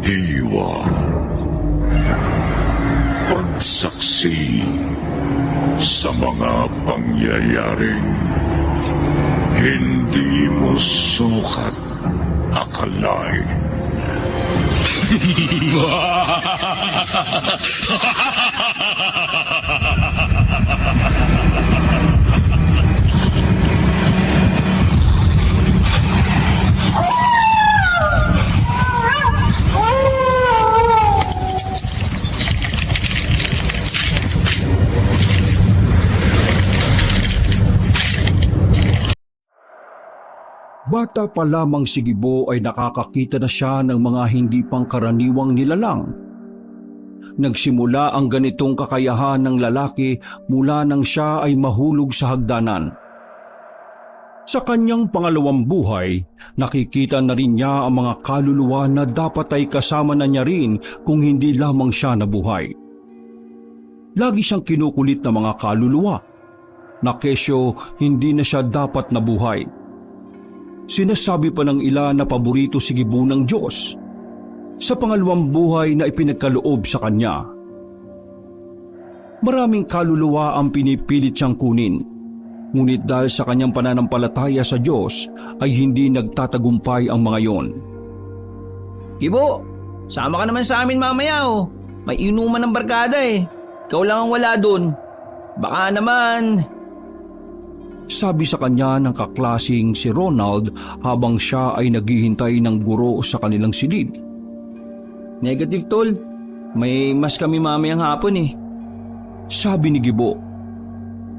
Diwa. Pagsaksi sa mga pangyayaring hindi mo sukat akalain. Bata pa lamang si Gibo ay nakakakita na siya ng mga hindi pangkaraniwang nilalang. Nagsimula ang ganitong kakayahan ng lalaki mula nang siya ay mahulog sa hagdanan. Sa kanyang pangalawang buhay, nakikita na rin niya ang mga kaluluwa na dapat ay kasama na niya rin kung hindi lamang siya nabuhay. Lagi siyang kinukulit ng mga kaluluwa na kesyo hindi na siya dapat nabuhay. Sinasabi pa ng ilan na paborito si Gibo ng Diyos sa pangalawang buhay na ipinagkaloob sa kanya. Maraming kaluluwa ang pinipilit siyang kunin, ngunit dahil sa kanyang pananampalataya sa Diyos ay hindi nagtatagumpay ang mga yon. Gibo, sama ka naman sa amin mamaya oh. May inuman ng barkada eh. Ikaw lang ang wala dun. Baka naman... Sabi sa kanya ng kaklasing si Ronald habang siya ay naghihintay ng guro sa kanilang silid. Negative tol, may mas kami mamayang hapon eh. Sabi ni Gibo.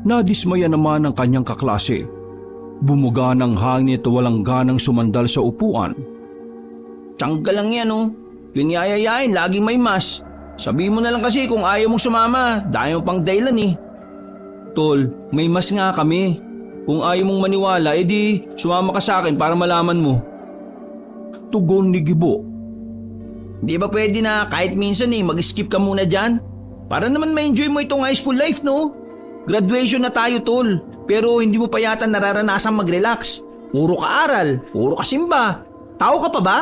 Nadismaya naman ang kanyang kaklase. Bumuga ng hangin at walang ganang sumandal sa upuan. Tiyangga lang yan oh. Yun yayayain, laging may mas. Sabihin mo na lang kasi kung ayaw mong sumama, dahil mo pang dahilan eh. Tol, may mas nga kami. Kung ayaw mong maniwala, edi sumama ka sa akin para malaman mo. Tugon ni Gibo. Di ba pwede na kahit minsan mag-skip ka muna dyan? Para naman ma-enjoy mo itong high school life, no? Graduation na tayo, tol. Pero hindi mo pa yata nararanasan mag-relax. Puro ka aral, puro ka simba. Tao ka pa ba?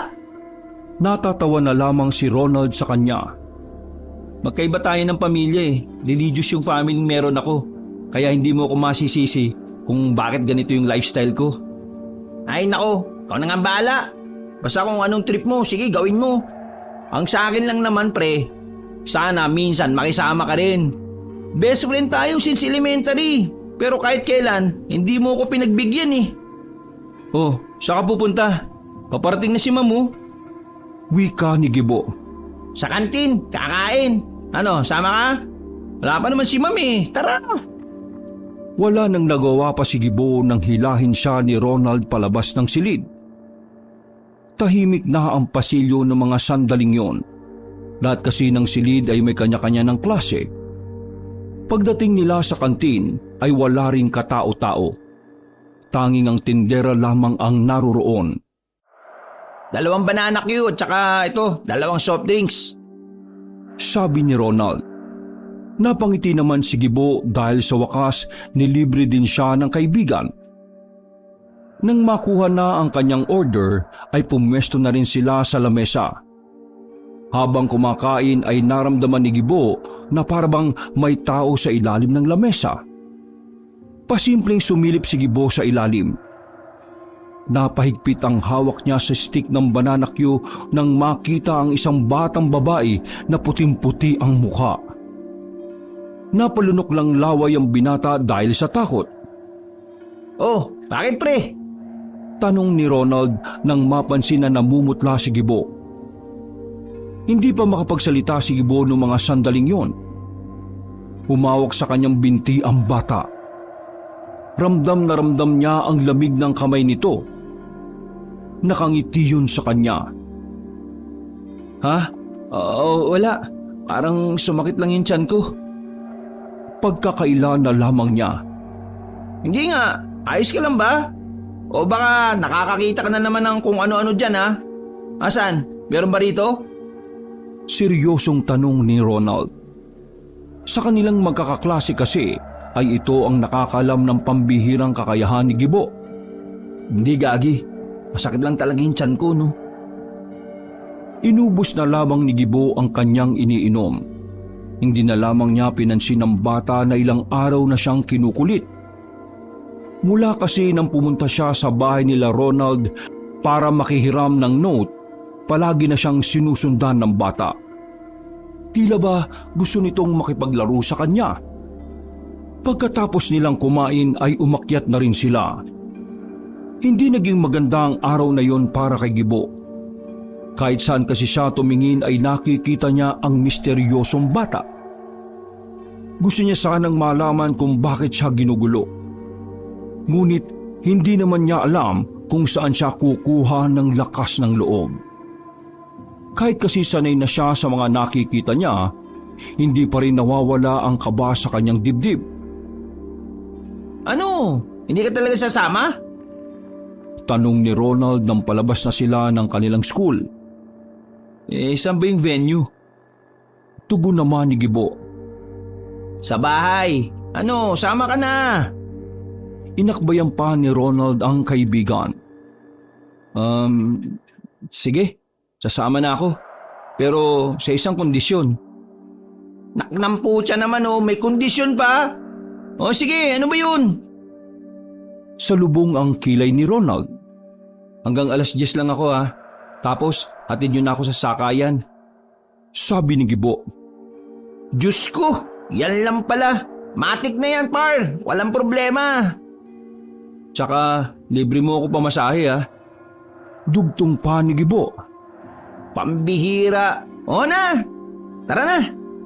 Natatawa na lamang si Ronald sa kanya. Magkaiba tayo ng pamilya eh. Religious yung family meron ako. Kaya hindi mo ako masisisi kung bakit ganito yung lifestyle ko. Ay nako, ikaw na nga bahala. Basta kung anong trip mo, sige gawin mo. Ang sa akin lang naman pre, sana minsan makisama ka rin. Best friend tayo since elementary. Pero kahit kailan, hindi mo ako pinagbigyan eh. Oh, saan ka pupunta? Paparating na si Mamu. Wika ni Gibo. Sa kantin, kakain. Ano, sama ka? Wala pa naman si Ma'am eh, tara. Wala nang nagawa pa si Gibo nang hilahin siya ni Ronald palabas ng silid. Tahimik na ang pasilyo ng mga sandaling yon. Lahat kasi ng silid ay may kanya-kanya ng klase. Pagdating nila sa kantin ay wala ring katao-tao. Tanging ang tindera lamang ang naroroon. 2 banana Q at saka ito, 2 soft drinks. Sabi ni Ronald. Napangiti naman si Gibo dahil sa wakas nilibre din siya ng kaibigan. Nang makuha na ang kanyang order ay pumwesto na rin sila sa lamesa. Habang kumakain ay naramdaman ni Gibo na parabang may tao sa ilalim ng lamesa. Pasimpleng sumilip si Gibo sa ilalim. Napahigpit ang hawak niya sa stick ng banana Q nang makita ang isang batang babae na puting-puti ang mukha. Napalunok lang laway ang binata dahil sa takot. Oh, bakit pre? Tanong ni Ronald nang mapansin na namumutla si Gibo. Hindi pa makapagsalita si Gibo noong mga sandaling yon. Humawak sa kanyang binti ang bata. Ramdam na ramdam niya ang lamig ng kamay nito. Nakangiti yun sa kanya. Ha? Wala. Parang sumakit lang yung tiyan ko. Pagkakaila na lamang niya. Hindi nga. Ayos ka lang ba? O baka nakakakita ka na naman ng kung ano-ano dyan ha? Asan? Meron ba rito? Seryosong tanong ni Ronald. Sa kanilang magkakaklase kasi ay ito ang nakakalam ng pambihirang kakayahan ni Gibo. Hindi gagi. Masakit lang talaga yung tiyan ko no. Inubos na lamang ni Gibo ang kanyang iniinom. Hindi na lamang niya pinansin ng bata na ilang araw na siyang kinukulit. Mula kasi nang pumunta siya sa bahay nila Ronald para makihiram ng note, palagi na siyang sinusundan ng bata. Tila ba gusto nitong makipaglaro sa kanya? Pagkatapos nilang kumain ay umakyat na rin sila. Hindi naging maganda ang araw na yon para kay Gibo. Kahit saan kasi siya tumingin ay nakikita niya ang misteryosong bata. Gusto niya sanang malaman kung bakit siya ginugulo. Ngunit hindi naman niya alam kung saan siya kukuha ng lakas ng loob. Kahit kasi sanay na siya sa mga nakikita niya, hindi pa rin nawawala ang kaba sa kanyang dibdib. Ano? Hindi ka talaga sasama? Tanong ni Ronald nang palabas na sila ng kanilang school. Saan ba yung venue? Tugon naman ni Gibo. Sa bahay. Ano, sama ka na. Inakbayan pa ni Ronald ang kaibigan. Sige, sasama na ako. Pero sa isang kondisyon. Naknampo siya naman may kondisyon pa. Sige, ano ba yun? Salubong ang kilay ni Ronald. Hanggang 10:00 lang ako Tapos hatid yun ako sa sakayan. Sabi ni Gibo. Diyos ko, yan lang pala. Matik na yan, par. Walang problema. Tsaka libre mo ako pamasahe Dugtong pa ni Gibo. Pambihira. Na, tara na.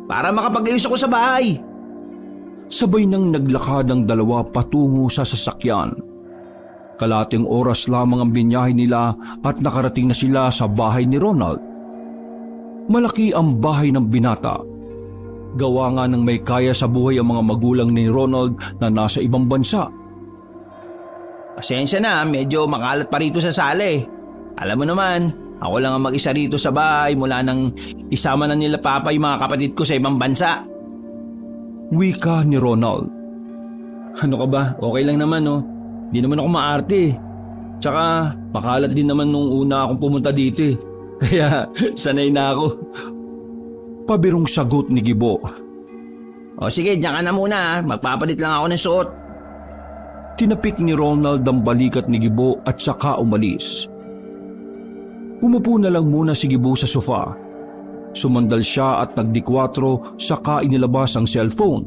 Para makapag-ayos ako sa bahay. Sabay nang naglakad ang dalawa patungo sa sasakyan. Kalating oras lamang ang binyahe nila at nakarating na sila sa bahay ni Ronald. Malaki ang bahay ng binata. Gawa nga ng may kaya sa buhay ang mga magulang ni Ronald na nasa ibang bansa. Pasensya na, medyo makalat pa rito sa sala Alam mo naman, ako lang ang mag-isa rito sa bahay mula nang isama na nila papa yung mga kapatid ko sa ibang bansa. Wika ni Ronald. Ano ka ba? Okay lang naman Di naman ako maarte. Tsaka makalat din naman nung una akong pumunta dito Kaya sanay na ako. Pabirong sagot ni Gibo. Sige, diyan ka na muna Magpapalit lang ako ng suot. Tinapik ni Ronald ang balikat ni Gibo at saka umalis. Umupo na lang muna si Gibo sa sofa. Sumandal siya at nagdikwatro saka inilabas ang cellphone.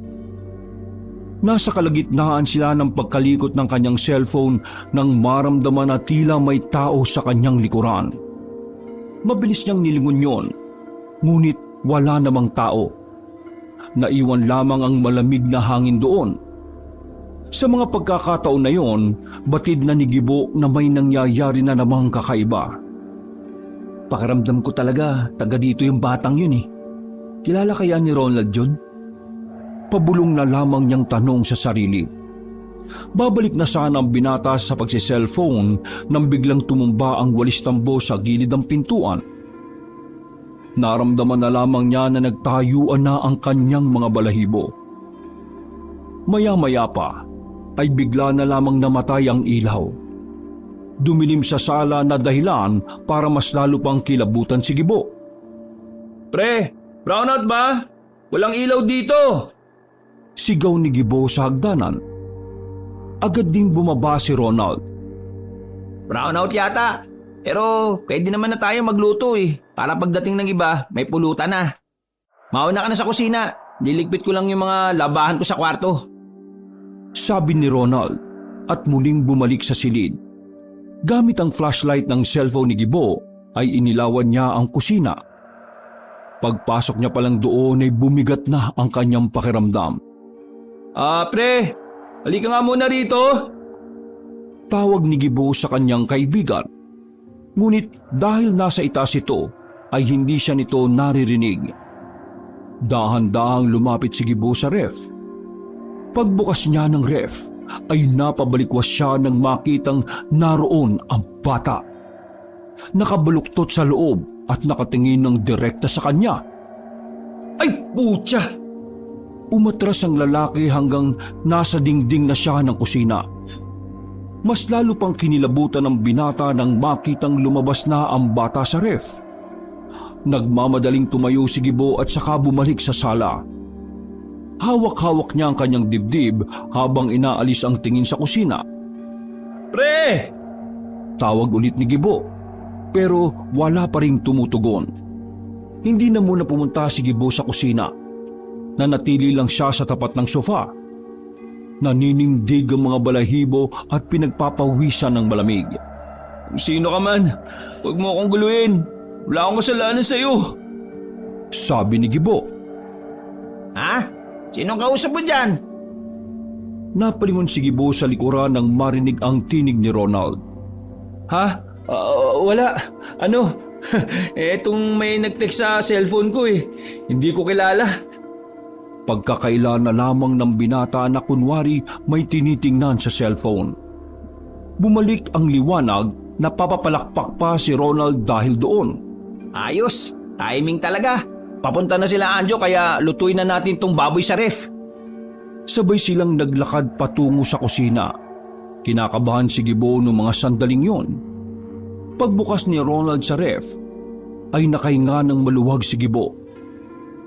Nasa kalagitnaan sila ng pagkalikot ng kanyang cellphone nang maramdaman na tila may tao sa kanyang likuran. Mabilis niyang nilingon yon, ngunit wala namang tao. Naiwan lamang ang malamig na hangin doon. Sa mga pagkakataon na yon, batid na ni Gibo na may nangyayari na namang kakaiba. Pakiramdam ko talaga, taga dito yung batang yun Kilala kaya ni Ronald yun? Pabulong na lamang niyang tanong sa sarili. Babalik na sana ang binata sa pagsiselfone nang biglang tumumba ang walis tambo sa gilid ng pintuan. Naramdaman na lamang niya na nagtayuan na ang kanyang mga balahibo. Maya-maya pa ay bigla na lamang namatay ang ilaw. Dumilim sa sala na dahilan para mas lalo pang kilabutan si Gibo. Pre, brownout ba? Walang ilaw dito! Sigaw ni Gibo sa hagdanan. Agad ding bumaba si Ronald. Brownout yata, pero pwede naman na tayo magluto para pagdating ng iba may pulutan na. Mauna ka na sa kusina, diligpit ko lang yung mga labahan ko sa kwarto. Sabi ni Ronald at muling bumalik sa silid. Gamit ang flashlight ng cellphone ni Gibo ay inilawan niya ang kusina. Pagpasok niya palang doon ay bumigat na ang kanyang pakiramdam. Pre, halika nga muna rito. Tawag ni Gibo sa kanyang kaibigan. Ngunit dahil nasa itaas ito ay hindi siya nito naririnig. Dahan-dahang lumapit si Gibo sa ref. Pagbukas niya ng ref, ay napabalikwas siya nang makitang naroon ang bata. Nakabaluktot sa loob at nakatingin ng direkta sa kanya. Ay, putya! Umatras ang lalaki hanggang nasa dingding na siya ng kusina. Mas lalo pang kinilabutan ng binata nang makitang lumabas na ang bata sa ref. Nagmamadaling tumayo si Gibo at saka bumalik sa sala. Hawak-hawak niya ang kanyang dibdib habang inaalis ang tingin sa kusina. Pre! Tawag ulit ni Gibo, pero wala pa ring tumutugon. Hindi na muna pumunta si Gibo sa kusina. Nanatili lang siya sa tapat ng sofa. Naninindig ang mga balahibo at pinagpapawisan ng malamig. Sino ka man? Huwag mo akong guluhin. Wala akong kasalanan sa'yo. Sabi ni Gibo. Ha? Sinong kausap mo dyan? Napalingon si Gibo sa likuran nang marinig ang tinig ni Ronald. Ha? Wala. Ano? Etong may nag-text sa cellphone ko eh. Hindi ko kilala. Pagkakaila na lamang ng binata na kunwari may tinitingnan sa cellphone. Bumalik ang liwanag na papapalakpak pa si Ronald dahil doon. Ayos. Timing talaga. Papunta na sila Anjo kaya lutuin na natin tong baboy sa ref. Sabay silang naglakad patungo sa kusina. Kinakabahan si Gibo noong mga sandaling yon. Pagbukas ni Ronald sa ref, ay nakahinga ng maluwag si Gibo.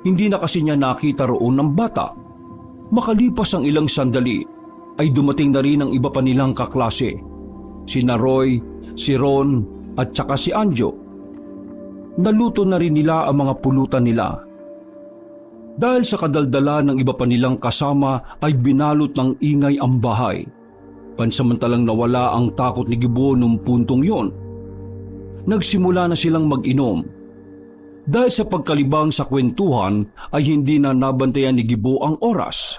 Hindi na kasi niya nakita roon ng bata. Makalipas ang ilang sandali, ay dumating na rin ang iba pa nilang kaklase. Sina Roy, si Ron, at saka si Anjo. Naluto na rin nila ang mga pulutan nila. Dahil sa kadaldala ng iba pa nilang kasama ay binalot ng ingay ang bahay. Pansamantalang nawala ang takot ni Gibo noong puntong yon. Nagsimula na silang mag-inom. Dahil sa pagkalibang sa kwentuhan ay hindi na nabantayan ni Gibo ang oras.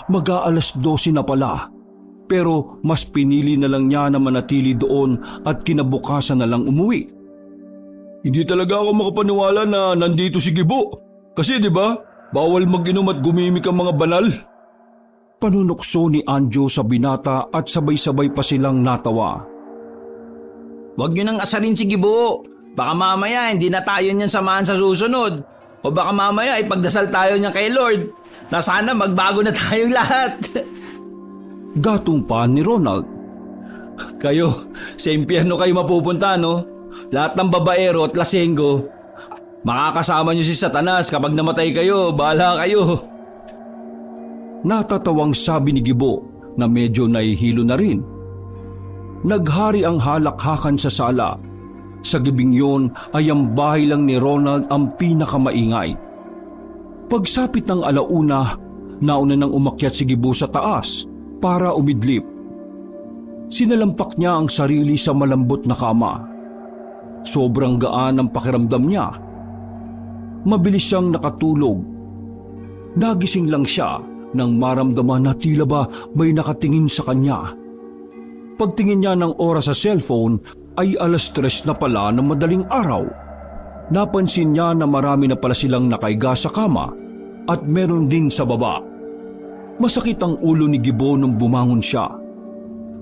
Mag-aalas 12 na pala. Pero mas pinili na lang niya na manatili doon at kinabukasan na lang umuwi. Hindi talaga ako makapaniwala na nandito si Gibo. Kasi di ba, bawal mag-inom at gumimik ang mga banal. Panunukso ni Anjo sa binata at sabay-sabay pa silang natawa. Huwag nyo nang asarin si Gibo. Baka mamaya hindi na tayo niyan samahan sa susunod. O baka mamaya ipagdasal tayo niyan kay Lord na sana magbago na tayong lahat. Gatong pa ni Ronald. Kayo, sa impyerno kayo mapupunta, no? Lahat ng babaero at lasenggo. Makakasama niyo si Satanas kapag namatay kayo, bahala kayo. Natatawang sabi ni Gibo na medyo nahihilo na rin. Naghari ang halakhakan sa sala. Sa gabing yon ay ang bahay lang ni Ronald ang pinakamaingay. Pagsapit ng alauna, nauna nang umakyat si Gibo sa taas para umidlip. Sinalampak niya ang sarili sa malambot na kama. Sobrang gaan ang pakiramdam niya. Mabilis siyang nakatulog. Nagising lang siya nang maramdaman na tila ba may nakatingin sa kanya. Pagtingin niya ng oras sa cellphone ay alas 3 na pala ng madaling araw. Napansin niya na marami na pala silang nakaiga sa kama at meron din sa baba. Masakit ang ulo ni Gibo nung bumangon siya.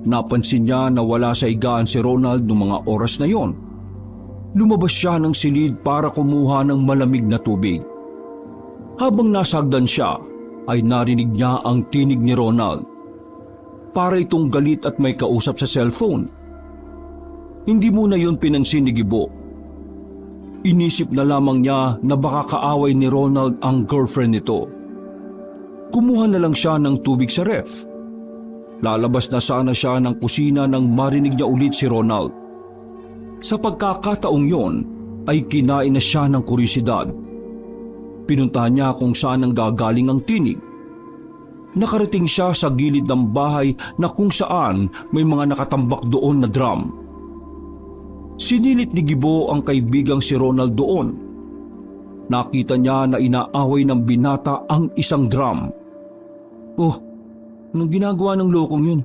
Napansin niya na wala sa higaan si Ronald noong mga oras na yon. Lumabas siya ng silid para kumuha ng malamig na tubig. Habang nasagdan siya, ay narinig niya ang tinig ni Ronald. Para itong galit at may kausap sa cellphone. Hindi muna yon pinansin ni Gibo. Inisip na lamang niya na baka kaaway ni Ronald ang girlfriend nito. Kumuha na lang siya ng tubig sa ref. Lalabas na sana siya ng kusina nang marinig niya ulit si Ronald. Sa pagkakataong yon ay kinain na siya ng kurisidad. Pinuntahan niya kung saan ang gagaling ang tinig. Nakarating siya sa gilid ng bahay na kung saan may mga nakatambak doon na drum. Sinilit ni Gibo ang kaibigang si Ronald doon. Nakita niya na inaaway ng binata ang isang drum. Oh, anong ginagawa ng lokong yun?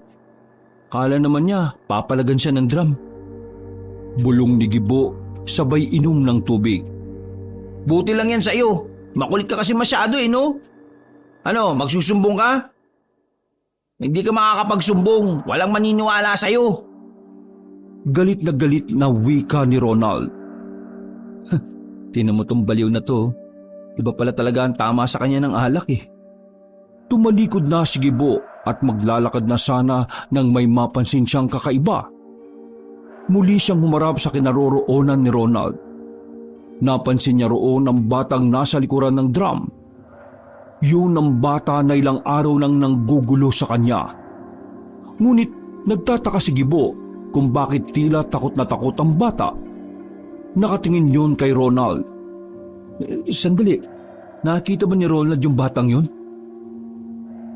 Kala naman niya papalagan siya ng drum. Bulong ni Gibo sabay inom ng tubig. Buti lang yan sa'yo. Makulit ka kasi masyado no? Ano, magsusumbong ka? Hindi ka makakapagsumbong. Walang maniniwala sa'yo. Galit na wika ni Ronald. Tinan mo tong baliw na to. Iba pala talaga ang tama sa kanya ng alak eh. Tumalikod na si Gibo at maglalakad na sana nang may mapansin siyang kakaiba. Muli siyang humarap sa kinaroroonan ni Ronald. Napansin niya roon ang batang nasa likuran ng drum. Yun ang bata na ilang araw nang nanggugulo sa kanya. Ngunit nagtataka si Gibo kung bakit tila takot na takot ang bata. Nakatingin yun kay Ronald. Sandali, nakita ba ni Ronald yung batang yun?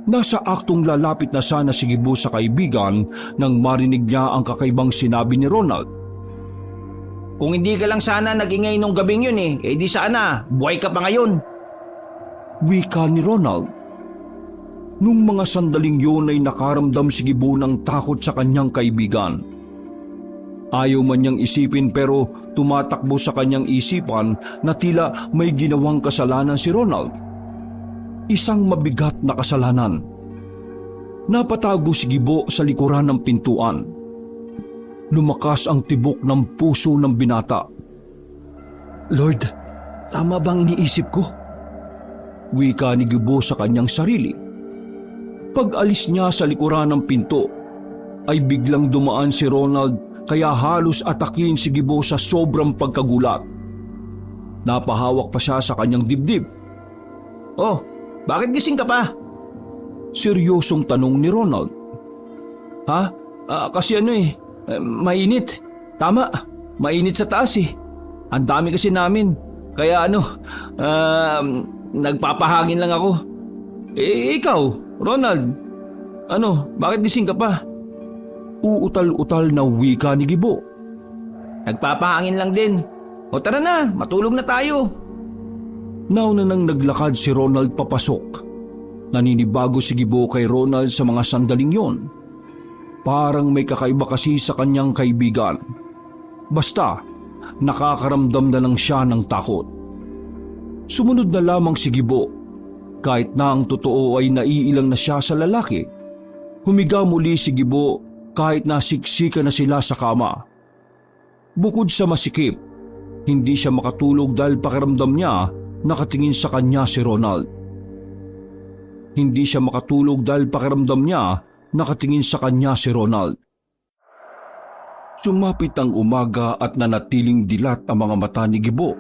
Nasa aktong lalapit na sana si Gibo sa kaibigan nang marinig niya ang kakaibang sinabi ni Ronald. Kung hindi ka lang sana nagingay nung gabing yun eh di sana, buhay ka pa ngayon. Wika ni Ronald. Nung mga sandaling yun ay nakaramdam si Gibo ng takot sa kanyang kaibigan. Ayaw man niyang isipin pero tumatakbo sa kanyang isipan na tila may ginawang kasalanan si Ronald. Isang mabigat na kasalanan. Napatago si Gibo sa likuran ng pintuan. Lumakas ang tibok ng puso ng binata. Lord, tama bang iniisip ko? Wika ni Gibo sa kanyang sarili. Pag-alis niya sa likuran ng pinto, ay biglang dumaan si Ronald kaya halos atakin si Gibo sa sobrang pagkagulat. Napahawak pa siya sa kanyang dibdib. Oh, bakit gising ka pa? Seryosong tanong ni Ronald. Ha? Kasi mainit. Tama, mainit sa taas eh. Ang dami kasi namin. Kaya nagpapahangin lang ako. Ikaw, Ronald, bakit gising ka pa? Uutal-utal na wika ni Gibo. Nagpapahangin lang din. O tara na, matulog na tayo. Nauna nang naglakad si Ronald papasok. Naninibago si Gibo kay Ronald sa mga sandaling yon. Parang may kakaiba kasi sa kanyang kaibigan. Basta, nakakaramdam na lang siya ng takot. Sumunod na lamang si Gibo. Kahit na ang totoo ay naiilang na siya sa lalaki. Humiga muli si Gibo kahit nasiksika na sila sa kama. Bukod sa masikip, hindi siya makatulog dahil pakiramdam niya nakatingin sa kanya si Ronald. Hindi siya makatulog dahil pakiramdam niya nakatingin sa kanya si Ronald. Sumapit ang umaga at nanatiling dilat ang mga mata ni Gibo.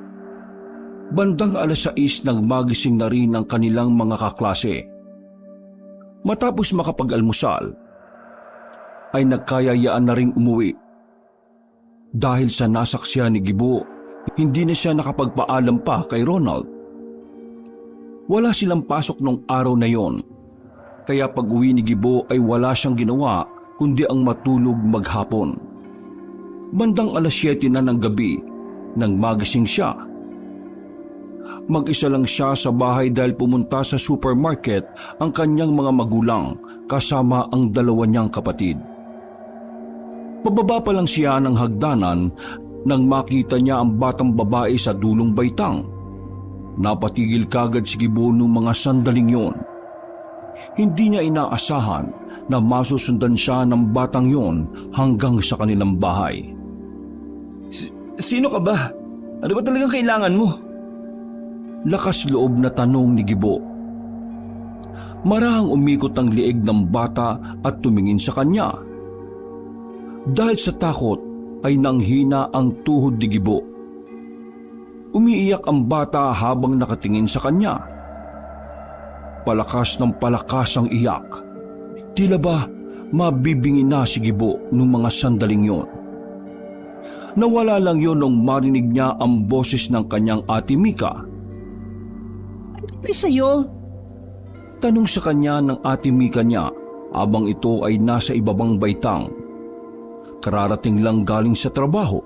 Bandang 6:00 nang magising na rin ang kanilang mga kaklase. Matapos makapag-almusal, ay nagkayayaan na ring umuwi. Dahil sa nasaksihan ni Gibo, hindi na siya nakapagpaalam pa kay Ronald. Wala silang pasok nung araw na yon, kaya pag-uwi ni Gibo ay wala siyang ginawa kundi ang matulog maghapon. Bandang 7:00 na ng gabi nang magising siya. Mag-isa lang siya sa bahay dahil pumunta sa supermarket ang kanyang mga magulang kasama ang 2 niyang kapatid. Pababa pa lang siya ng hagdanan nang makita niya ang batang babae sa dulong baitang. Napatigil kagad si Gibo nung mga sandaling yon. Hindi niya inaasahan na masusundan siya ng batang yon hanggang sa kanilang bahay. Sino ka ba? Ano ba talagang kailangan mo? Lakas loob na tanong ni Gibo. Marahang umikot ang lieg ng bata at tumingin sa kanya. Dahil sa takot ay nanghina ang tuhod ni Gibo. Umiiyak ang bata habang nakatingin sa kanya. Palakas ng palakas ang iyak. Tila ba mabibingi na si Gibo nung mga sandaling yon. Nawala lang yon nung marinig niya ang boses ng kanyang ate Mika. Ano sa'yo? Tanong sa kanya ng ate Mika niya habang ito ay nasa ibabang baitang. Kararating lang galing sa trabaho.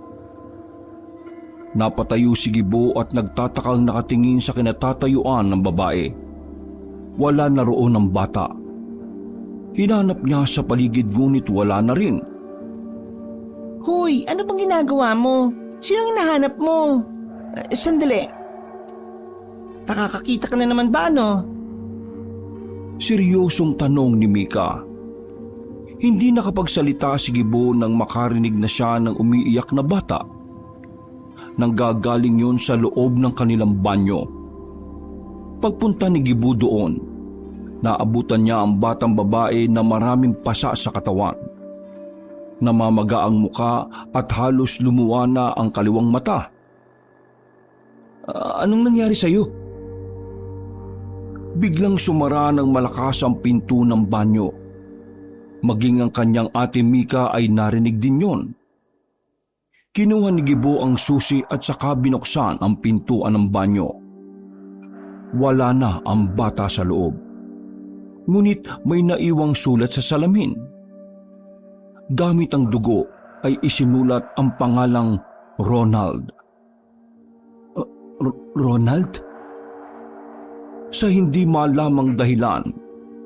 Napatayo si Gibo at nagtatakang nakatingin sa kinatatayuan ng babae. Wala na roon ang bata. Hinanap niya sa paligid ngunit wala na rin. Hoy, ano bang ginagawa mo? Sinong hinahanap mo? Sandali. Nakakakita ka na naman ba, no? Seryosong tanong ni Mika. Hindi nakapagsalita si Gibo nang makarinig na siya ng umiiyak na bata. Nanggagaling yon sa loob ng kanilang banyo. Pagpunta ni Gibo doon, naabutan niya ang batang babae na maraming pasa sa katawan. Namamaga ang muka at halos lumuwa na ang kaliwang mata. Anong nangyari sa'yo? Biglang sumara ng malakas ang pinto ng banyo. Maging ang kanyang ate Mika ay narinig din yon. Kinuha ni Gibo ang susi at saka binuksan ang pintuan ng banyo. Wala na ang bata sa loob. Ngunit may naiwang sulat sa salamin. Gamit ang dugo ay isinulat ang pangalang Ronald. Ronald? Sa hindi malamang dahilan,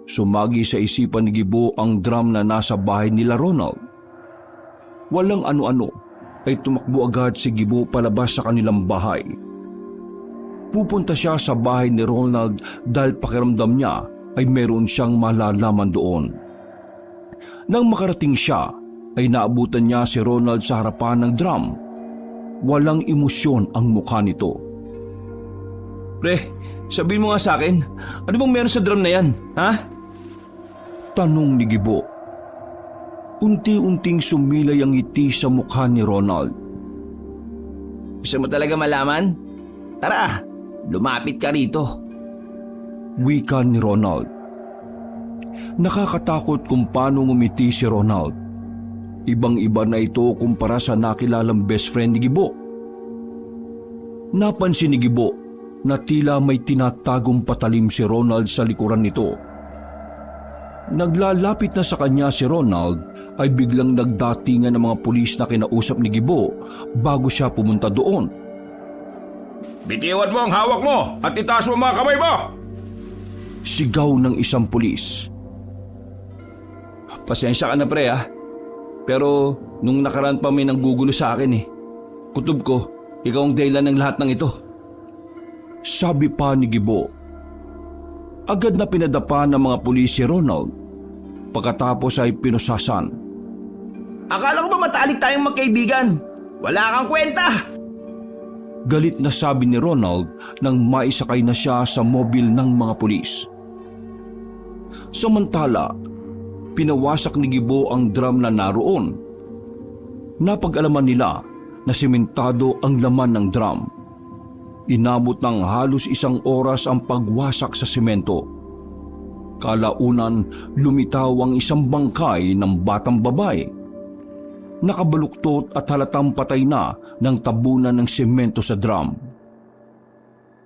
sumagi sa isipan ni Gibo ang drum na nasa bahay nila Ronald. Walang ano-ano ay tumakbo agad si Gibo palabas sa kanilang bahay. Pupunta siya sa bahay ni Ronald dahil pakiramdam niya ay meron siyang malalaman doon. Nang makarating siya, ay naabutan niya si Ronald sa harapan ng drum. Walang emosyon ang mukha nito. Pre, sabihin mo nga sa akin, ano bang meron sa drum na yan, ha? Tanong ni Gibo. Unti-unting sumilay ang ngiti sa mukha ni Ronald. Gusto mo talaga malaman? Tara, lumapit ka rito. Wika ni Ronald. Nakakatakot kung paano ngumiti si Ronald. Ibang-iba na ito kumpara sa nakilalang best friend ni Gibo. Napansin ni Gibo na tila may tinatagong patalim si Ronald sa likuran nito. Naglalapit na sa kanya si Ronald ay biglang nagdatingan ng mga pulis na kinausap ni Gibo bago siya pumunta doon. Bitiwan mo ang hawak mo at itaas mo mga kamay mo! Sigaw ng isang pulis. Pasensya ka na pre ha. Pero nung nakaraan pa may nanggugulo sa akin eh. Kutob ko, ikaw ang dahilan ng lahat ng ito. Sabi pa ni Gibo. Agad na pinadapa ng mga pulis si Ronald. Pagkatapos ay pinusasan. Akala ko ba matalik tayong magkaibigan? Wala kang kwenta! Galit na sabi ni Ronald nang maisakay na siya sa mobil ng mga pulis. Samantala, pinawasak ni Gibo ang drum na naroon. Napag-alaman nila na simentado ang laman ng drum. Inabot ng halos 1 oras ang pagwasak sa semento. Kalaunan, lumitaw ang isang bangkay ng batang babae. Nakabaluktot at halatang patay na ng tabunan ng semento sa drum.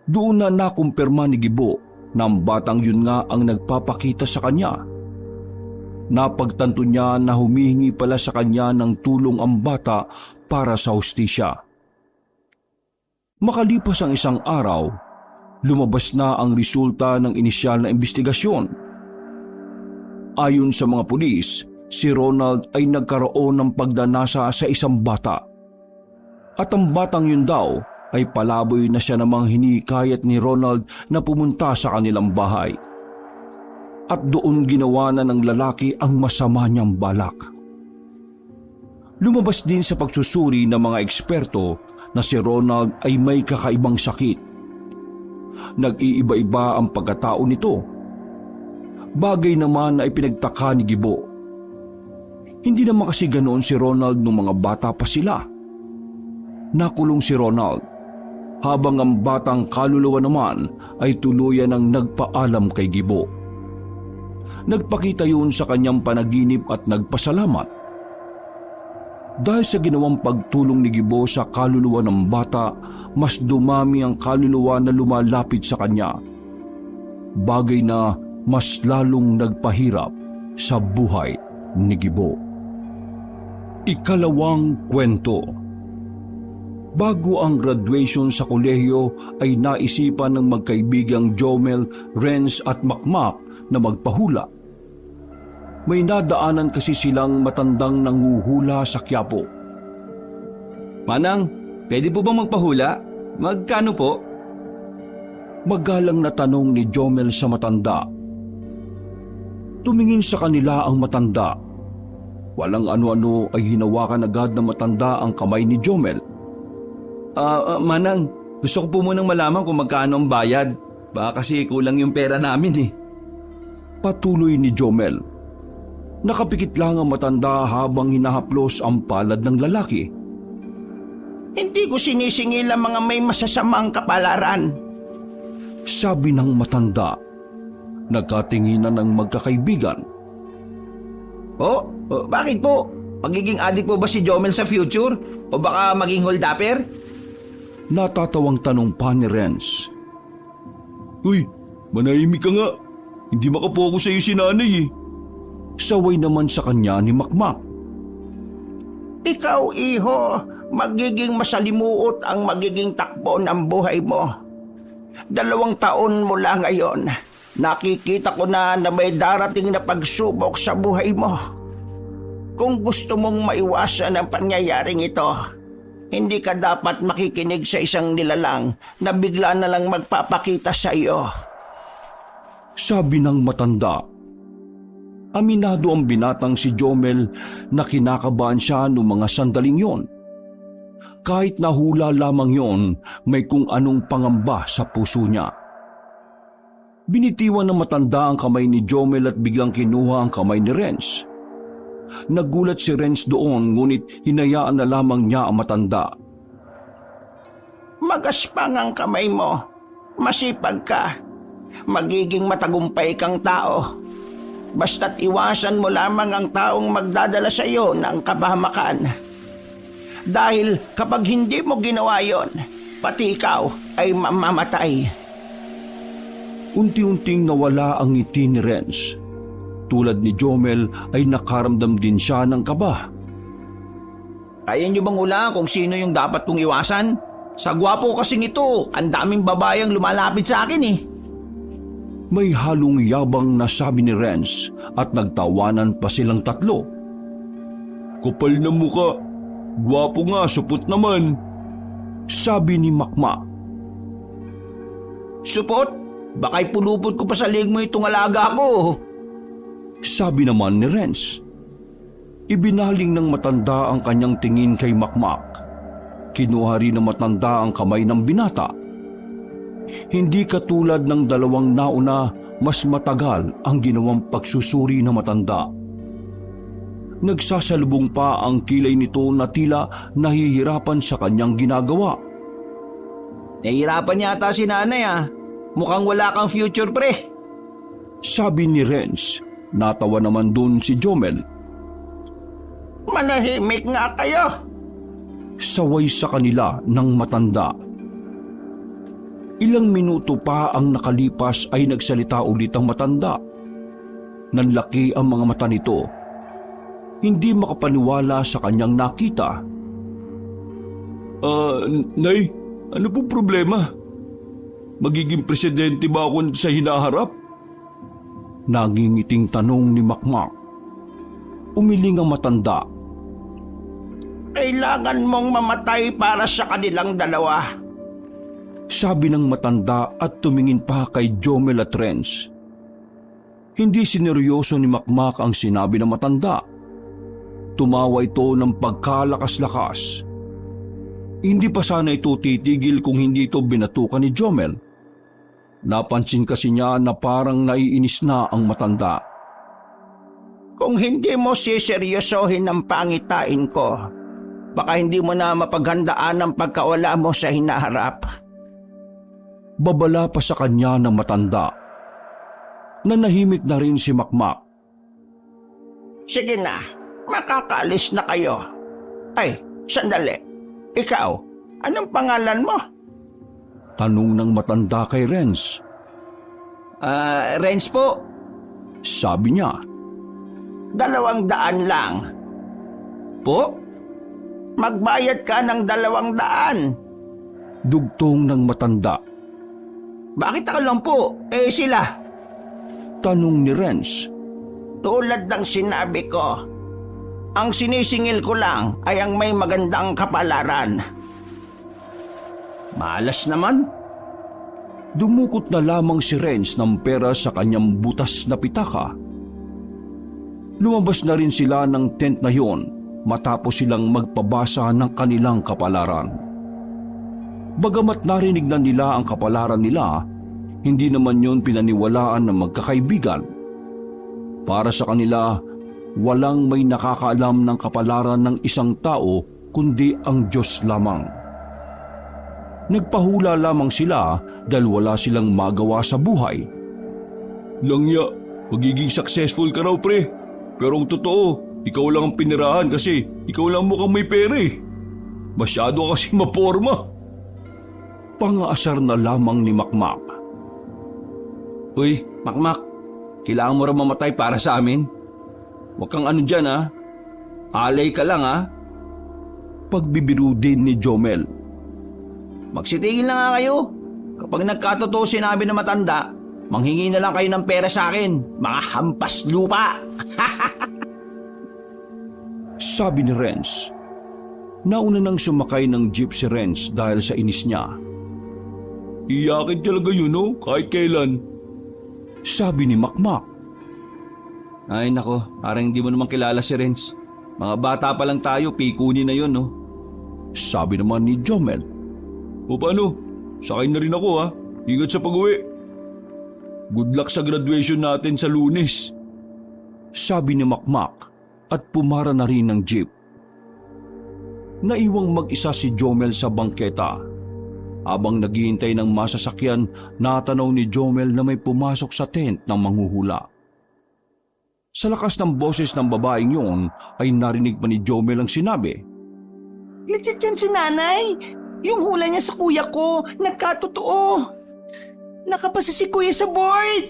Doon na nakumpirma ni Gibo na ang batang yun nga ang nagpapakita sa kanya. Napagtanto niya na humihingi pala sa kanya ng tulong ang bata para sa hustisya. Makalipas ang 1 araw, lumabas na ang resulta ng inisyal na investigasyon. Ayon sa mga pulis, si Ronald ay nagkaroon ng pagdanasa sa isang bata. At ang batang yun daw ay palaboy na siya namang hinikayat ni Ronald na pumunta sa kanilang bahay. At doon ginawa na ng lalaki ang masama niyang balak. Lumabas din sa pagsusuri ng mga eksperto na si Ronald ay may kakaibang sakit. Nag-iiba-iba ang pagkatao nito. Bagay naman na ipinagtaka ni Gibo. Hindi naman kasi ganoon si Ronald nung mga bata pa sila. Nakulong si Ronald, habang ang batang kaluluwa naman ay tuluyan ang nagpaalam kay Gibo. Nagpakita yun sa kanyang panaginip at nagpasalamat. Dahil sa ginawang pagtulong ni Gibo sa kaluluwa ng bata, mas dumami ang kaluluwa na lumalapit sa kanya. Bagay na mas lalong nagpahirap sa buhay ni Gibo. Ikalawang kwento. Bago ang graduation sa kolehiyo ay naisipan ng magkaibigang Jomel, Renz at Makmak na magpahula. May nadaanan kasi silang matandang nanguhula sa Quiapo. Manang, pwede po bang magpahula? Magkano po? Magalang na tanong ni Jomel sa matanda. Tumingin sa kanila ang matanda. Walang ano-ano ay hinawakan agad ng matanda ang kamay ni Jomel. Manang, gusto ko po munang malaman kung magkano ang bayad. Baka kasi kulang yung pera namin eh. Patuloy ni Jomel. Nakapikit lang ang matanda habang hinahaplos ang palad ng lalaki. Hindi ko sinisingil ang mga may masasamang kapalaran. Sabi ng matanda. Nagkatinginan ng magkakaibigan. Bakit po? Magiging adik po ba si Jomel sa future? O baka maging holdapper? Natatawang tanong pa ni Renz. Uy, manahimik ka nga. Hindi makapokus sa'yo si nanay eh. Saway naman sa kanya ni Makmak. Ikaw, iho, magiging masalimuot ang magiging takbo ng buhay mo. 2 taon mula ngayon, nakikita ko na may darating na pagsubok sa buhay mo. Kung gusto mong maiwasan ang pangyayaring ito, hindi ka dapat makikinig sa isang nilalang na bigla na lang magpapakita sa iyo. Sabi ng matanda. Aminado ang binatang si Jomel na kinakabahan siya noong mga sandaling yon. Kahit nahula lamang yon, may kung anong pangamba sa puso niya. Binitiwan ng matanda ang kamay ni Jomel at biglang kinuha ang kamay ni Renz. Nagulat si Renz doon ngunit hinayaan na lamang niya ang matanda. Magaspang ang kamay mo. Masipag ka. Magiging matagumpay kang tao. Basta't iwasan mo lamang ang taong magdadala sa iyo ng kapahamakan. Dahil kapag hindi mo ginawa yon, pati ikaw ay mamamatay. Unti-unting nawala ang ngiti ni Renz. Tulad ni Jomel ay nakaramdam din siya ng kaba. Kaya niyo bang hulaan kung sino yung dapat kong iwasan? Sa gwapo kasing ito, ang daming babayang lumalapit sa akin eh. May halong yabang na sabi ni Renz at nagtawanan pa silang tatlo. Kapal na muka, gwapo nga, supot naman. Sabi ni Makmak. Supot? Baka'y pulupot ko pa sa leg mo itong alaga ko. Sabi naman ni Renz. Ibinaling ng matanda ang kanyang tingin kay Makmak. Kinuha rin ng matanda ang kamay ng binata. Hindi katulad ng 2 nauna, mas matagal ang ginawang pagsusuri ng matanda. Nagsasalubong pa ang kilay nito na tila nahihirapan sa kanyang ginagawa. Nahihirapan yata si nanay ah. Mukhang wala kang future pre. Sabi ni Renz. Natawa naman dun si Jomel. Manahimik nga kayo. Saway sa kanila ng matanda. Ilang minuto pa ang nakalipas ay nagsalita ulit ang matanda. Nanlaki ang mga mata nito. Hindi makapaniwala sa kanyang nakita. Nay, ano po problema? Magiging presidente ba ako sa hinaharap? Nangingiting tanong ni Makmak. Umiling ang matanda. Kailangan mong mamatay para sa kanilang dalawa. Sabi ng matanda at tumingin pa kay Jomel at Renz. Hindi sineryoso ni Makmak ang sinabi ng matanda. Tumawa ito ng pagkalakas-lakas. Hindi pa sana ito titigil kung hindi ito binatukan ni Jomel. Napansin kasi niya na parang naiinis na ang matanda. Kung hindi mo siseryosohin ang pangitain ko, baka hindi mo na mapaghandaan ang pagkawala mo sa hinaharap. Babala pa sa kanya ng matanda. Nanahimik na rin si Makmak. Sige na, makakaalis na kayo. Ay, sandali. Ikaw, anong pangalan mo? Tanong ng matanda kay Renz. Renz po. Sabi niya. 200 lang. Po? Magbayad ka ng 200. Dugtong ng matanda. Bakit ako lang po? Sila. Tanong ni Renz. Tulad ng sinabi ko, ang sinisingil ko lang ay ang may magandang kapalaran. Malas naman. Dumukot na lamang si Renz ng pera sa kanyang butas na pitaka. Lumabas na rin sila ng tent na yon matapos silang magpabasa ng kanilang kapalaran. Bagamat narinig na nila ang kapalaran nila, hindi naman yon pinaniwalaan ng magkakaibigan. Para sa kanila, walang may nakakaalam ng kapalaran ng isang tao kundi ang Diyos lamang. Nagpahula lamang sila dahil wala silang magawa sa buhay. Langya, magiging successful ka raw pre. Pero ang totoo, ikaw lang ang pinirahan kasi ikaw lang mukhang may pera eh. Masyado kasi maporma. Pangaasar na lamang ni Makmak. Uy, Makmak, kailangan mo rin mamatay para sa amin. Huwag kang ano dyan ha. Alay ka lang ha. Pagbibiro din ni Jomel. Magsitigil na nga kayo. Kapag nagkatotoo sinabi na matanda, manghingi na lang kayo ng pera sa akin, mga hampas lupa. Sabi ni Renz. Nauna nang sumakay ng jeep si Renz dahil sa inis niya. Iyakin talaga yun no, kahit kailan. Sabi ni Makmak. Ay nako, parang hindi mo naman kilala si Renz. Mga bata pa lang tayo, pikunin na yun no. Sabi naman ni Jomel. O paano? Sakay na rin ako ha. Ingat sa pag-uwi. Good luck sa graduation natin sa Lunes. Sabi ni Makmak at pumara na rin ng jeep. Naiwang mag-isa si Jomel sa bangketa. Habang naghihintay ng masasakyan, natanaw ni Jomel na may pumasok sa tent ng manghuhula. Sa lakas ng boses ng babaeng yun ay narinig pa ni Jomel ang sinabi. Legit yan si nanay. Yung hula niya sa kuya ko, nagkatotoo. Nakapasa si kuya sa board.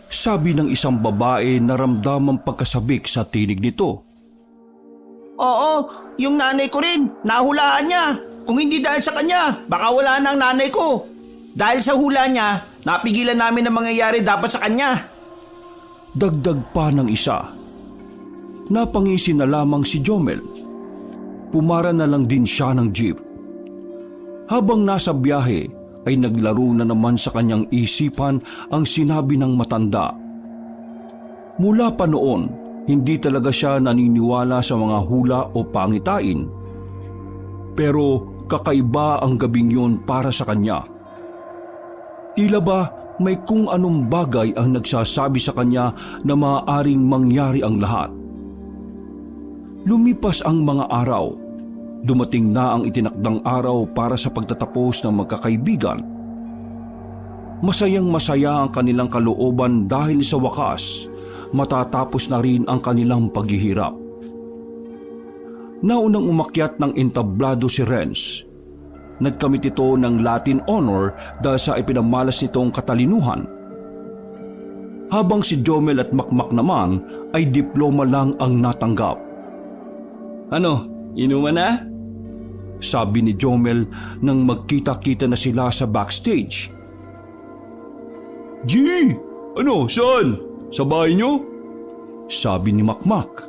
Sabi ng isang babae na ramdamang pagkasabik sa tinig nito. Oo, yung nanay ko rin, nahulaan niya. Kung hindi dahil sa kanya, baka wala na ang nanay ko. Dahil sa hula niya, napigilan namin ang mangyayari dapat sa kanya. Dagdag pa ng isa. Napangisi na lamang si Jomel. Pumara na lang din siya ng jeep. Habang nasa biyahe ay naglaro na naman sa kanyang isipan ang sinabi ng matanda. Mula pa noon, hindi talaga siya naniniwala sa mga hula o pangitain. Pero kakaiba ang gabing yun para sa kanya. Tila ba may kung anong bagay ang nagsasabi sa kanya na maaaring mangyari ang lahat. Lumipas ang mga araw. Dumating na ang itinakdang araw para sa pagtatapos ng magkakaibigan. Masayang masaya ang kanilang kalooban dahil sa wakas, matatapos na rin ang kanilang paghihirap. Naunang umakyat ng entablado si Renz. Nagkamit ito ng Latin honor dahil sa ipinamalas nitong katalinuhan. Habang si Jomel at Makmak naman ay diploma lang ang natanggap. Ano, inuman na? Sabi ni Jomel nang magkita-kita na sila sa backstage. G! Ano, saan? Sa bahay niyo? Sabi ni Makmak.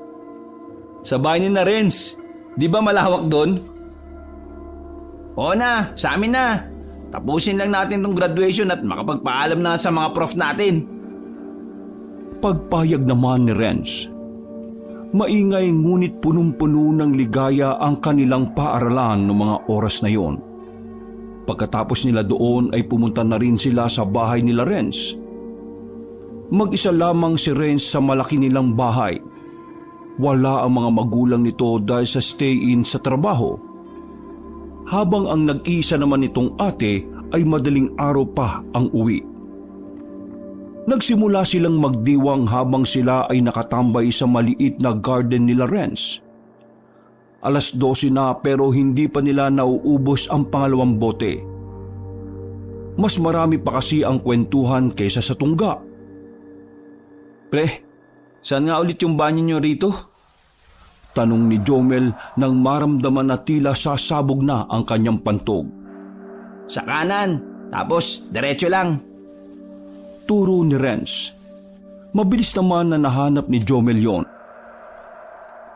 Sa bahay ni na Renz. Di ba malawak doon? Oo na, sa amin na. Tapusin lang natin tong graduation at makapagpaalam na sa mga prof natin. Pagpayag naman ni Renz. Maingay ngunit punong-puno ng ligaya ang kanilang paaralan noong mga oras na yon. Pagkatapos nila doon ay pumunta na rin sila sa bahay nila Renz. Mag-isa lamang si Renz sa malaki nilang bahay. Wala ang mga magulang nito dahil sa stay-in sa trabaho. Habang ang nag-iisa naman nitong ate ay madaling araw pa ang uwi. Nagsimula silang magdiwang habang sila ay nakatambay sa maliit na garden nila Renz. 12:00 na pero hindi pa nila nauubos ang pangalawang bote. Mas marami pa kasi ang kwentuhan kaysa sa tungga. Pre, saan nga ulit yung banyo nyo rito? Tanong ni Jomel nang maramdaman na tila sasabog na ang kanyang pantog. Sa kanan, tapos diretso lang. Turo ni Renz. Mabilis naman na nahanap ni Jomel yon.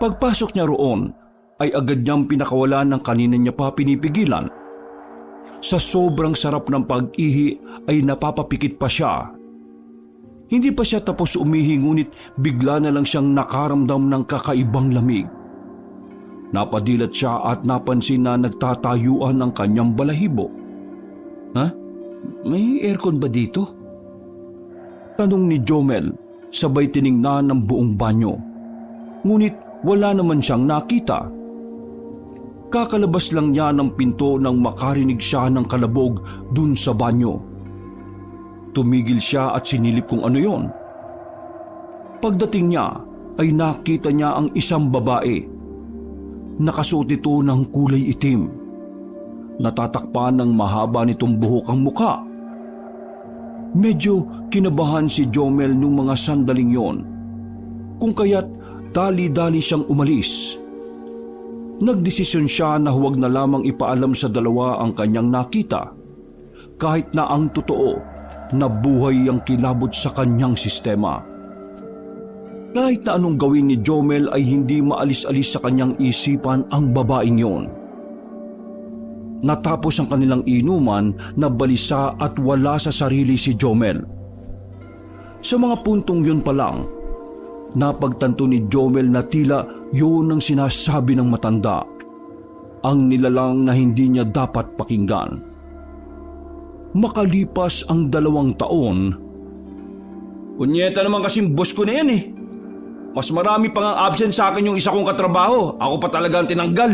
Pagpasok niya roon, ay agad niyang pinakawalan ng kanina niya pa pinipigilan. Sa sobrang sarap ng pag-ihi ay napapapikit pa siya. Hindi pa siya tapos umihi ngunit bigla na lang siyang nakaramdam ng kakaibang lamig. Napadilat siya at napansin na nagtatayuan ang kanyang balahibo. Ha? May aircon ba dito? Tanong ni Jomel, sabay tiningnan ng buong banyo. Ngunit wala naman siyang nakita. Kakalabas lang niya ng pinto nang makarinig siya ng kalabog dun sa banyo. Tumigil siya at sinilip kung ano yon. Pagdating niya ay nakita niya ang isang babae. Nakasuot ito ng kulay itim. Natatakpan ng mahaba nitong buhok ang muka. Medyo kinabahan si Jomel nung mga sandaling yon, kung kaya't dali-dali siyang umalis. Nagdesisyon siya na huwag na lamang ipaalam sa dalawa ang kanyang nakita, kahit na ang totoo na buhay ang kilabot sa kanyang sistema. Kahit na anong gawin ni Jomel ay hindi maalis-alis sa kanyang isipan ang babaeng yon. Natapos ang kanilang inuman na balisa at wala sa sarili si Jomel. Sa mga puntong yun pa lang, napagtanto ni Jomel na tila yun ang sinasabi ng matanda, ang nilalang na hindi niya dapat pakinggan. Makalipas ang 2 taon, Punyeta naman kasing boss ko na yan eh. Mas marami pang ang absent sa akin yung isa kong katrabaho. Ako pa talaga ang tinanggal.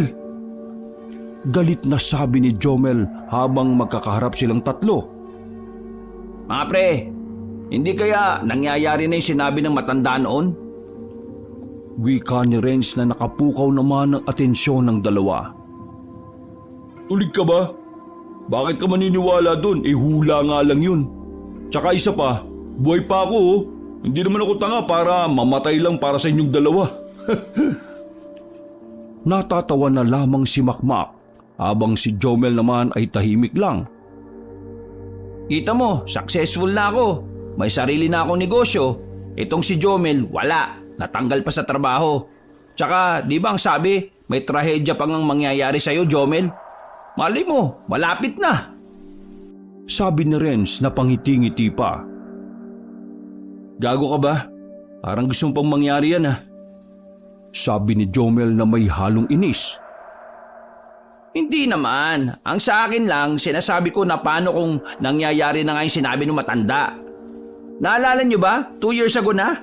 galit na sabi ni Jomel habang magkakaharap silang tatlo. Mga pre, hindi kaya nangyayari na yung sinabi ng matanda noon? Wika ni Renz na nakapukaw naman ng atensyon ng dalawa. Tulig ka ba? Bakit ka maniniwala doon? Hula nga lang yun. Tsaka isa pa, buhay pa ako oh. Hindi naman ako tanga para mamatay lang para sa inyong dalawa. Natatawa na lamang si Makmak habang si Jomel naman ay tahimik lang. Kita mo, successful na ako. May sarili na akong negosyo. Itong si Jomel, wala. Natanggal pa sa trabaho. Tsaka, di ba ang sabi, may trahedya pang ang mangyayari sa'yo, Jomel? Mali mo, malapit na. Sabi ni Renz na pangiti-ngiti pa. Gago ka ba? Parang gusto pang mangyari yan ah. Sabi ni Jomel na may halong inis. Hindi naman. Ang sa akin lang, sinasabi ko na paano kung nangyayari na nga yung sinabi ng matanda. Naalala nyo ba? 2 years ago na?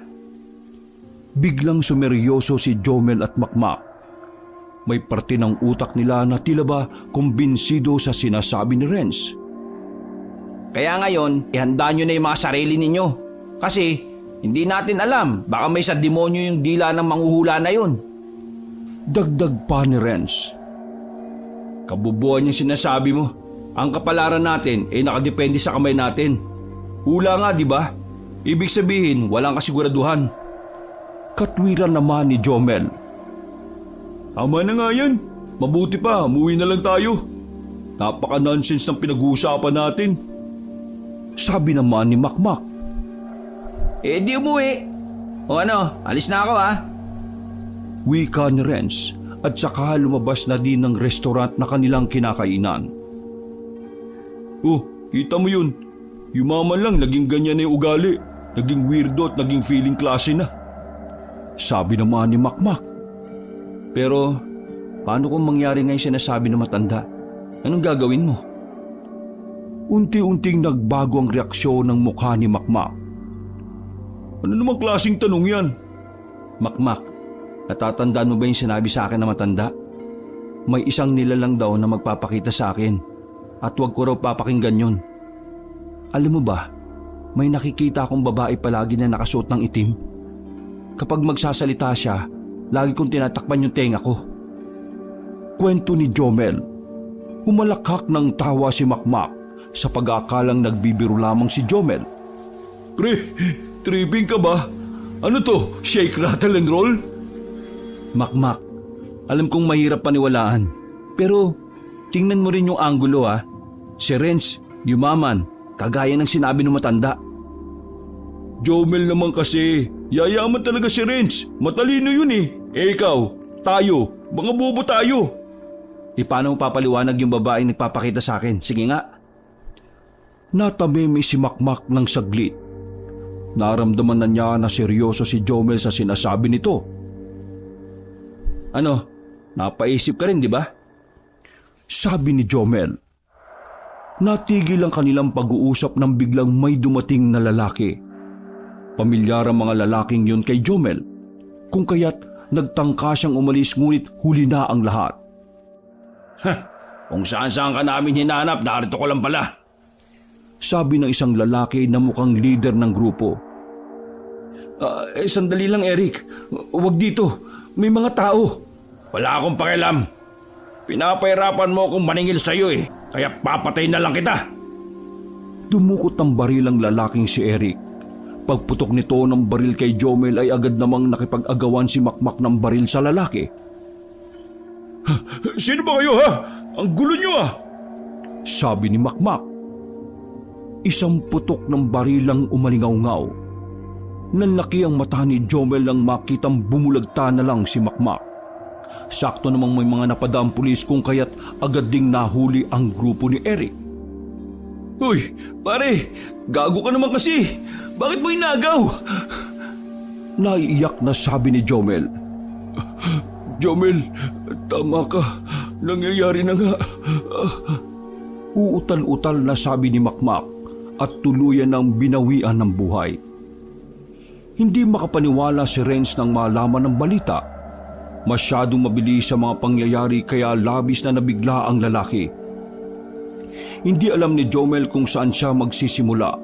Biglang sumeryoso si Jomel at Makmak. May parte ng utak nila na tila ba kumbinsido sa sinasabi ni Renz. Kaya ngayon, ihanda nyo na yung mga sarili ninyo. Kasi hindi natin alam, baka may sa demonyo yung dila ng manghuhula na yun. Dagdag pa ni Renz. Kabubuan yung sinasabi mo. Ang kapalaran natin ay nakadepende sa kamay natin. Hula nga, di ba? Ibig sabihin, walang kasiguraduhan. Katwiran naman ni Jomel. Tama na nga yan. Mabuti pa, umuwi na lang tayo. Napaka-nonsense ng pinag-uusapan natin. Sabi naman ni Makmak. Di umuwi. O ano, alis na ako ha. Wika ni Renz at saka lumabas na din ng restaurant na kanilang kinakainan. Oh, kita mo yun. Yumaman lang, naging ganyan na yung ugali. Naging weirdo at naging feeling klase na. Sabi naman ni Makmak. Pero, paano kung mangyari nga yung sinasabi ng matanda? Anong gagawin mo? Unti-unting nagbago ang reaksyon ng mukha ni Makmak. Ano namang klaseng tanong yan? Makmak, natatandaan mo ba yung sinabi sa akin na matanda? May isang nilalang daw na magpapakita sa akin at huwag ko raw papakinggan yun. Alam mo ba, may nakikita akong babae palagi na nakasuot ng itim. Kapag magsasalita siya, lagi kong tinatakpan yung tenga ko. Kwento ni Jomel. Humalakhak ng tawa si Makmak sa pag-aakalang nagbibiro lamang si Jomel. Pre, tripping ka ba? Ano to? Shake, rattle and roll? Makmak, alam kong mahirap paniwalaan. Pero tingnan mo rin yung anggulo ha. Si Renz, yumaman, kagaya ng sinabi ng matanda. Jomel naman kasi, yayaman talaga si Renz. Matalino yun eh. Ikaw, tayo, mga bobo tayo. Paano mo papaliwanag yung babaeng nagpapakita sa akin? Sige nga. Natamimi si Makmak ng saglit. Naramdaman na niya na seryoso si Jomel sa sinasabi nito. Ano, napaisip ka rin di ba? Sabi ni Jomel. Natigil ang kanilang pag-uusap nang biglang may dumating na lalaki. Pamilyar ang mga lalaking yun kay Jomel, kung kaya't nagtangka siyang umalis ngunit huli na ang lahat. Kung saan-saan ka namin hinanap, narito ko lang pala. Sabi ng isang lalaki na mukhang leader ng grupo. Sandali lang, Eric. Huwag dito. May mga tao. Wala akong pakialam. Pinapahirapan mo akong maningil sa'yo eh. Kaya papatay na lang kita. Dumukot ng baril ang lalaking si Eric. Pagputok nito ng baril kay Jomel ay agad namang nakipag-agawan si Makmak ng baril sa lalaki. Sino ba kayo ha? Ang gulo nyo ah! Sabi ni Makmak. Isang putok ng baril ang umalingaw-ngaw. Nanlaki ang mata ni Jomel nang makitang bumulagta na lang si Makmak. Sakto namang may mga napadaang pulis kung kaya't agad ding nahuli ang grupo ni Eric. Uy, pare, gago ka naman kasi. Bakit mo inagaw? Naiiyak na sabi ni Jomel. Jomel, tama ka. Nangyayari na nga. Uutal-utal na sabi ni Makmak at tuluyan ng binawian ng buhay. Hindi makapaniwala si Renz nang malaman ng balita. Masyadong mabilis sa mga pangyayari kaya labis na nabigla ang lalaki. Hindi alam ni Jomel kung saan siya magsisimula.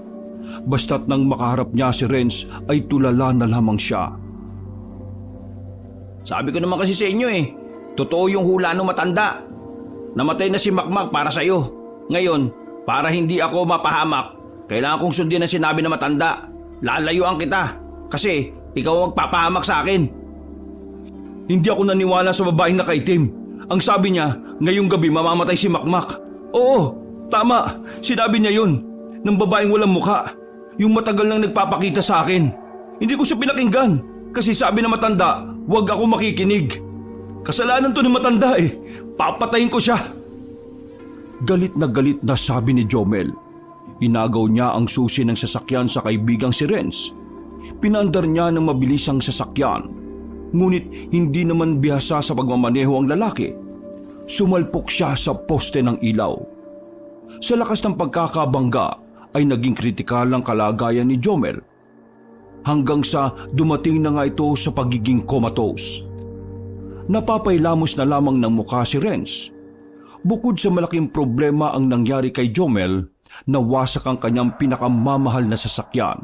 Basta't nang makaharap niya si Renz ay tulala na lamang siya. Sabi ko naman kasi sa inyo totoo yung hula ng matanda. Namatay na si Makmak para sa'yo. Ngayon, para hindi ako mapahamak, kailangan kong sundin ang sinabi ng matanda. Lalayuan kita kasi ikaw ang magpapahamak sa akin. Hindi ako naniwala sa babaeng nakaitim. Ang sabi niya, ngayong gabi mamamatay si Makmak. Oo, tama. Sinabi niya yun. Ng babaeng walang muka. Yung matagal nang nagpapakita sa akin. Hindi ko siya pinakinggan. Kasi sabi na matanda, huwag ako makikinig. Kasalanan to ng matanda Papatayin ko siya. Galit na sabi ni Jomel. Inagaw niya ang susi ng sasakyan sa kaibigang si Renz. Pinaandar niya ng mabilis ang sasakyan. Ngunit hindi naman bihasa sa pagmamaneho ang lalaki. Sumalpok siya sa poste ng ilaw. Sa lakas ng pagkakabangga ay naging kritikal ang kalagayan ni Jomel. Hanggang sa dumating na nga ito sa pagiging comatose. Napapailamos na lamang ng mukha si Renz. Bukod sa malaking problema ang nangyari kay Jomel, nawasak ang kanyang pinakamamahal na sasakyan.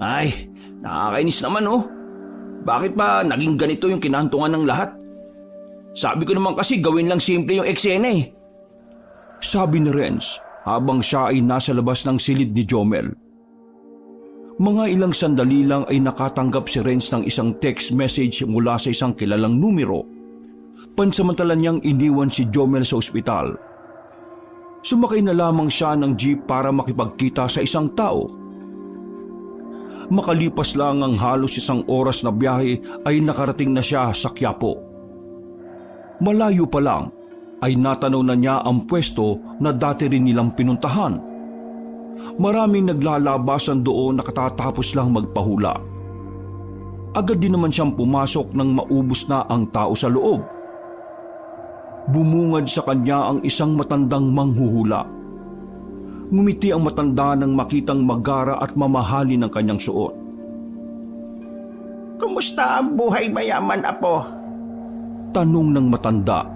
Ay, nakakainis naman Bakit ba naging ganito yung kinantungan ng lahat? Sabi ko naman kasi gawin lang simple yung eksena Sabi ni Renz habang siya ay nasa labas ng silid ni Jomel. Mga ilang sandali lang ay nakatanggap si Renz ng isang text message mula sa isang kilalang numero. Pansamantala niyang iniwan si Jomel sa ospital. Sumakay na lamang siya ng jeep para makipagkita sa isang tao. Makalipas lang ang halos isang oras na biyahe ay nakarating na siya sa Quiapo. Malayo pa lang ay natanaw na niya ang pwesto na dati rin nilang pinuntahan. Maraming naglalabasan doon na katatapos lang magpahula. Agad din naman siyang pumasok nang maubos na ang tao sa loob. Bumungad sa kanya ang isang matandang manghuhula. Ngumiti ang matanda nang makitang magara at mamahali ng kanyang suot. Kumusta ang buhay mayaman, apo? Tanong ng matanda.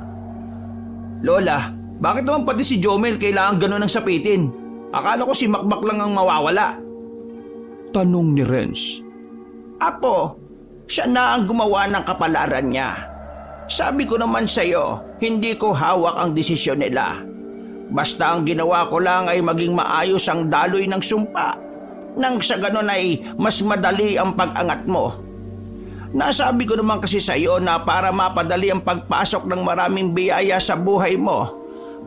Lola, bakit naman pati si Jomel kailangan gano'n ang sapitin? Akala ko si Makmak lang ang mawawala. Tanong ni Renz. Apo, siya na ang gumawa ng kapalaran niya. Sabi ko naman sa'yo, hindi ko hawak ang desisyon nila. Basta ang ginawa ko lang ay maging maayos ang daloy ng sumpa. Nang sa ganon ay mas madali ang pag-angat mo. Nasabi ko naman kasi sa'yo na para mapadali ang pagpasok ng maraming biyaya sa buhay mo,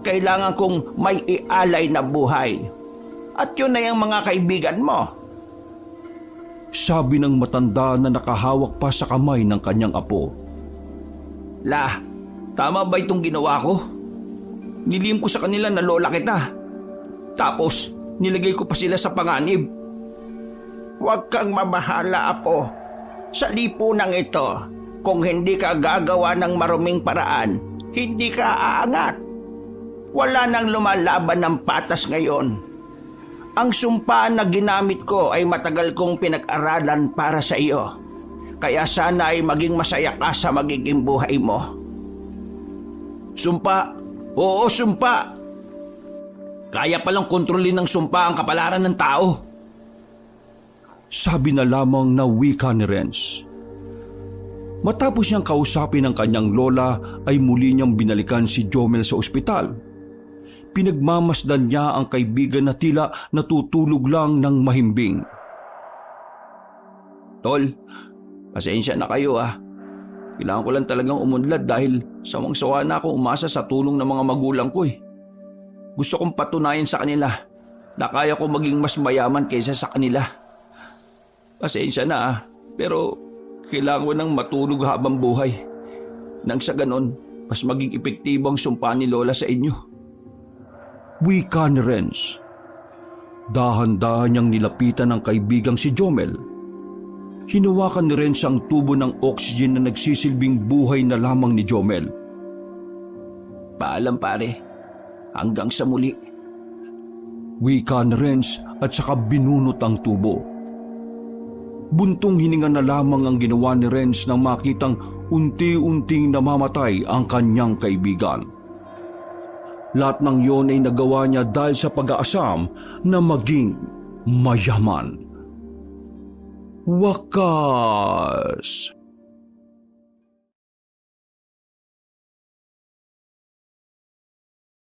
kailangan kong may ialay na buhay. At yun na yung mga kaibigan mo. Sabi ng matanda na nakahawak pa sa kamay ng kanyang apo. La, tama ba itong ginawa ko? Nilihim ko sa kanila na lola kita. Tapos, nilagay ko pa sila sa panganib. Huwag kang mamahala, apo. Sa lipunang ito, kung hindi ka gagawa ng maruming paraan, hindi ka aangat. Wala nang lumalaban ng patas ngayon. Ang sumpa na ginamit ko ay matagal kong pinag-aralan para sa iyo. Kaya sana ay maging masaya ka sa magiging buhay mo. Sumpa. Oo, sumpa. Kaya palang kontrolin ng sumpa ang kapalaran ng tao. Sabi na lamang na wika ni Renz. Matapos niyang kausapin ang kanyang lola ay muli niyang binalikan si Jomel sa ospital. Pinagmamasdan niya ang kaibigan na tila natutulog lang ng mahimbing. Tol, pasensya na kayo ah. Kailangan ko lang talagang umunlad dahil sawang-sawa na akong umasa sa tulong ng mga magulang ko eh. Gusto kong patunayan sa kanila na kaya ko maging mas mayaman kaysa sa kanila. Pasensya na ah, pero kailangan ko nang matulog habang buhay. Nang sa ganon, mas maging epektibo ang sumpa ni Lola sa inyo. Wika ni Renz. Dahan-dahan niyang nilapitan ang kaibigang si Jomel. Hinawakan ni Renz ang tubo ng oxygen na nagsisilbing buhay na lamang ni Jomel. Paalam pare, hanggang sa muli. Wika ni Renz at saka binunot ang tubo. Buntong hininga na lamang ang ginawa ni Renz nang makitang unti-unting namamatay ang kanyang kaibigan. Lahat ng yon ay nagawa niya dahil sa pag-aasam na maging mayaman. Wakas!